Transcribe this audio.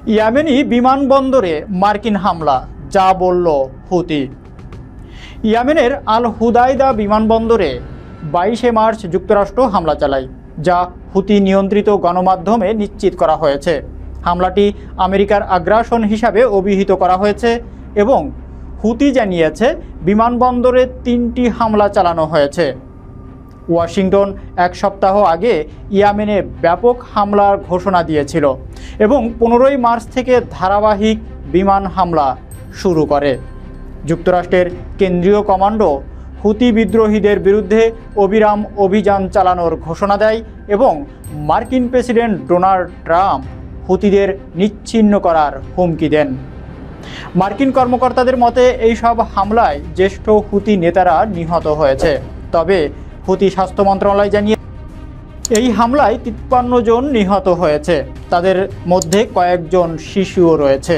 Yemeni বিমানবন্দরে মার্কিন হামলা, যা বলল হুতি। ইয়েমেনের আল হুদাইদা বিমানবন্দরে 22 মার্চ যুক্তরাষ্ট্র হামলা চালায়, যা হুতি নিয়ন্ত্রিত গণমাধ্যমে নিশ্চিত করা হয়েছে। হামলাটি আমেরিকার আগ্রাসন হিসাবে অভিহিত করা হয়েছে এবং হুতি জানিয়েছে বিমানবন্দরে 3টি হামলা চালানো হয়েছে। ওয়াশিংটন এক সপ্তাহ আগে ইয়েমেনে ব্যাপক হামলার ঘোষণা দিয়েছিল এবং 15 মার্চ থেকে ধারাবাহিক বিমান হামলা শুরু করে। যুক্তরাষ্ট্রের কেন্দ্রীয় কমান্ডো হুতি বিদ্রোহীদের বিরুদ্ধে অবিরাম অভিযান চালানোর ঘোষণা দেয় এবং মার্কিন প্রেসিডেন্ট ডোনাল্ড ট্রাম্প হুতিদের নিচ্ছিন্ন করার হুমকি দেন। মার্কিন কর্মকর্তাদের মতে এই সব হামলায় জ্যেষ্ঠ হুতি নেতারা নিহত হয়েছে, তবে হুতি স্বাস্থ্য মন্ত্রণালয় জানিয়ে এই হামলায় 53 জন নিহত হয়েছে, তাদের মধ্যে কয়েকজন শিশুও রয়েছে।